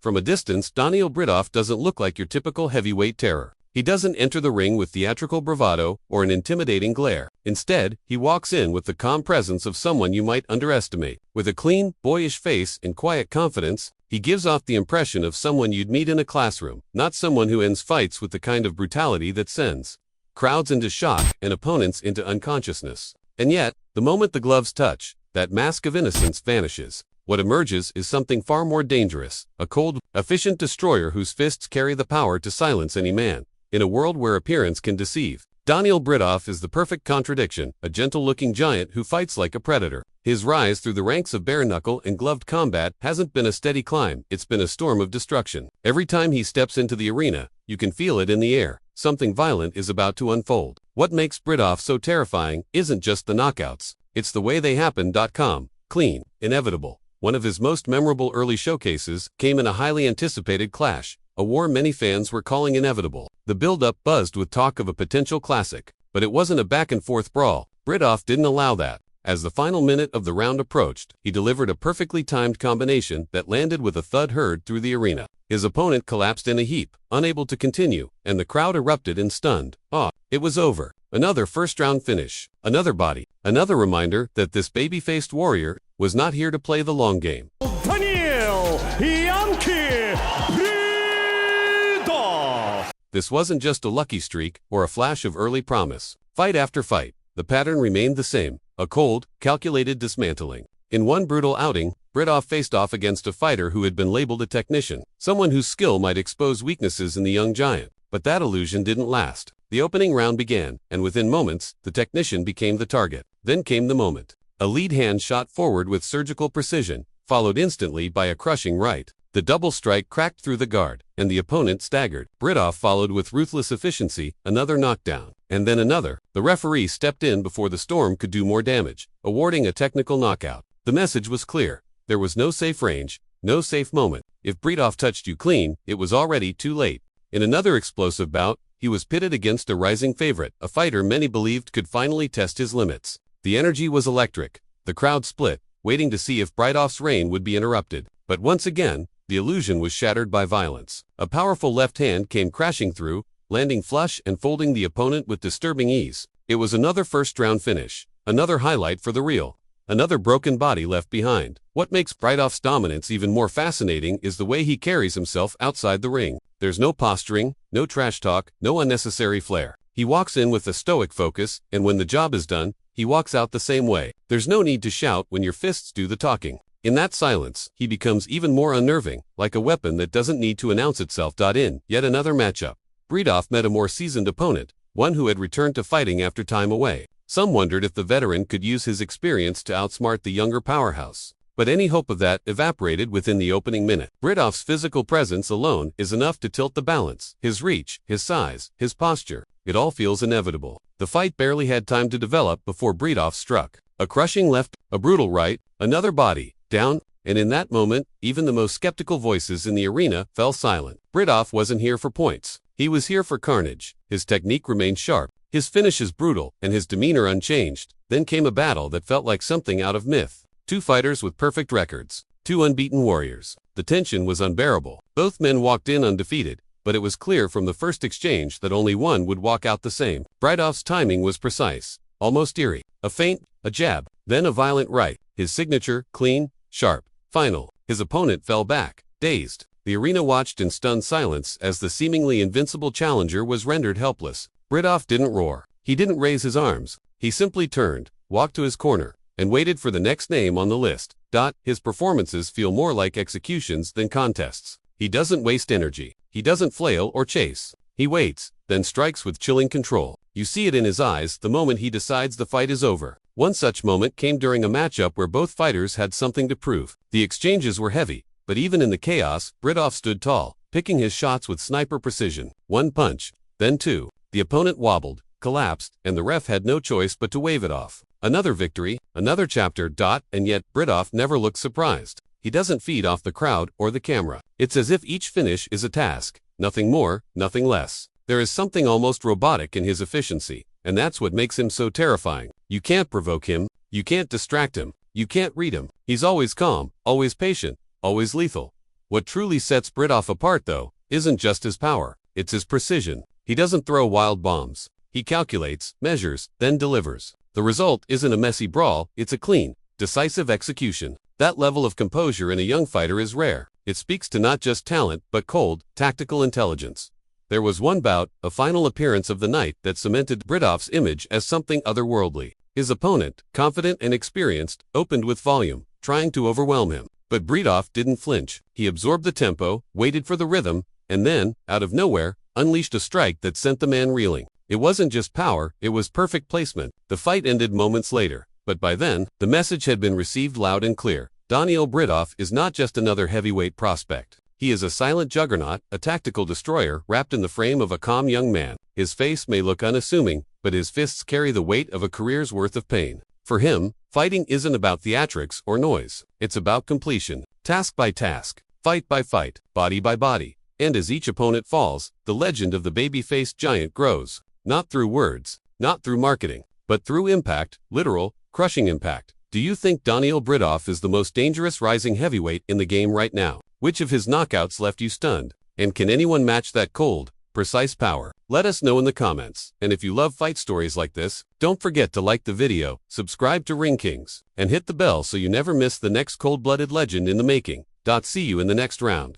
From a distance, Daniil Bridov doesn't look like your typical heavyweight terror. He doesn't enter the ring with theatrical bravado or an intimidating glare. Instead, he walks in with the calm presence of someone you might underestimate. With a clean, boyish face and quiet confidence, he gives off the impression of someone you'd meet in a classroom, not someone who ends fights with the kind of brutality that sends crowds into shock and opponents into unconsciousness. And yet, the moment the gloves touch, that mask of innocence vanishes. What emerges is something far more dangerous, a cold, efficient destroyer whose fists carry the power to silence any man. In a world where appearance can deceive, Daniil Bridov is the perfect contradiction, a gentle-looking giant who fights like a predator. His rise through the ranks of bare-knuckle and gloved combat hasn't been a steady climb, it's been a storm of destruction. Every time he steps into the arena, you can feel it in the air. Something violent is about to unfold. What makes Bridov so terrifying isn't just the knockouts, it's the way they happen. Calm, clean, inevitable. One of his most memorable early showcases came in a highly anticipated clash, a war many fans were calling inevitable. The build-up buzzed with talk of a potential classic, but it wasn't a back-and-forth brawl. Bridov didn't allow that. As the final minute of the round approached, he delivered a perfectly timed combination that landed with a thud heard through the arena. His opponent collapsed in a heap, unable to continue, and the crowd erupted in stunned awe. It was over. Another first-round finish. Another body. Another reminder that this baby-faced warrior was not here to play the long game. Daniil Bridov. This wasn't just a lucky streak or a flash of early promise. Fight after fight, the pattern remained the same, a cold, calculated dismantling. In one brutal outing, Bridov faced off against a fighter who had been labeled a technician, someone whose skill might expose weaknesses in the young giant. But that illusion didn't last. The opening round began, and within moments, the technician became the target. Then came the moment. A lead hand shot forward with surgical precision, followed instantly by a crushing right. The double strike cracked through the guard, and the opponent staggered. Bridov followed with ruthless efficiency, another knockdown, and then another. The referee stepped in before the storm could do more damage, awarding a technical knockout. The message was clear. There was no safe range, no safe moment. If Bridov touched you clean, it was already too late. In another explosive bout, he was pitted against a rising favorite, a fighter many believed could finally test his limits. The energy was electric. The crowd split, waiting to see if Bridov's reign would be interrupted. But once again, the illusion was shattered by violence. A powerful left hand came crashing through, landing flush and folding the opponent with disturbing ease. It was another first-round finish, another highlight for the reel, another broken body left behind. What makes Bridov's dominance even more fascinating is the way he carries himself outside the ring. There's no posturing, no trash talk, no unnecessary flair. He walks in with a stoic focus, and when the job is done, he walks out the same way. There's no need to shout when your fists do the talking. In that silence, he becomes even more unnerving, like a weapon that doesn't need to announce itself. In yet another matchup, Bridov met a more seasoned opponent, one who had returned to fighting after time away. Some wondered if the veteran could use his experience to outsmart the younger powerhouse. But any hope of that evaporated within the opening minute. Bridov's physical presence alone is enough to tilt the balance. His reach, his size, his posture, it all feels inevitable. The fight barely had time to develop before Bridov struck. A crushing left, a brutal right, another body, down, and in that moment, even the most skeptical voices in the arena fell silent. Bridov wasn't here for points. He was here for carnage. His technique remained sharp, his finishes brutal, and his demeanor unchanged. Then came a battle that felt like something out of myth. Two fighters with perfect records. Two unbeaten warriors. The tension was unbearable. Both men walked in undefeated, but it was clear from the first exchange that only one would walk out the same. Bridov's timing was precise, almost eerie. A feint, a jab, then a violent right. His signature, clean, sharp, final. His opponent fell back, dazed. The arena watched in stunned silence as the seemingly invincible challenger was rendered helpless. Bridov didn't roar. He didn't raise his arms. He simply turned, walked to his corner, and waited for the next name on the list. His performances feel more like executions than contests. He doesn't waste energy. He doesn't flail or chase. He waits, then strikes with chilling control. You see it in his eyes the moment he decides the fight is over. One such moment came during a matchup where both fighters had something to prove. The exchanges were heavy, but even in the chaos, Bridov stood tall, picking his shots with sniper precision. One punch, then two. The opponent wobbled, collapsed, and the ref had no choice but to wave it off. Another victory, another chapter. And yet Bridov never looks surprised. He doesn't feed off the crowd or the camera. It's as if each finish is a task, nothing more, nothing less. There is something almost robotic in his efficiency, and that's what makes him so terrifying. You can't provoke him, you can't distract him, you can't read him. He's always calm, always patient, always lethal. What truly sets Bridov apart, though, isn't just his power, it's his precision. He doesn't throw wild bombs. He calculates, measures, then delivers. The result isn't a messy brawl, it's a clean, decisive execution. That level of composure in a young fighter is rare. It speaks to not just talent, but cold, tactical intelligence. There was one bout, a final appearance of the night, that cemented Bridov's image as something otherworldly. His opponent, confident and experienced, opened with volume, trying to overwhelm him. But Bridov didn't flinch. He absorbed the tempo, waited for the rhythm, and then, out of nowhere, unleashed a strike that sent the man reeling. It wasn't just power, it was perfect placement. The fight ended moments later, but by then, the message had been received loud and clear. Daniil Bridov is not just another heavyweight prospect. He is a silent juggernaut, a tactical destroyer wrapped in the frame of a calm young man. His face may look unassuming, but his fists carry the weight of a career's worth of pain. For him, fighting isn't about theatrics or noise. It's about completion, task by task, fight by fight, body by body. And as each opponent falls, the legend of the baby-faced giant grows. Not through words, not through marketing, but through impact, literal, crushing impact. Do you think Daniil Bridov is the most dangerous rising heavyweight in the game right now? Which of his knockouts left you stunned? And can anyone match that cold, precise power? Let us know in the comments. And if you love fight stories like this, don't forget to like the video, subscribe to Ring Kings, and hit the bell so you never miss the next cold-blooded legend in the making. See you in the next round.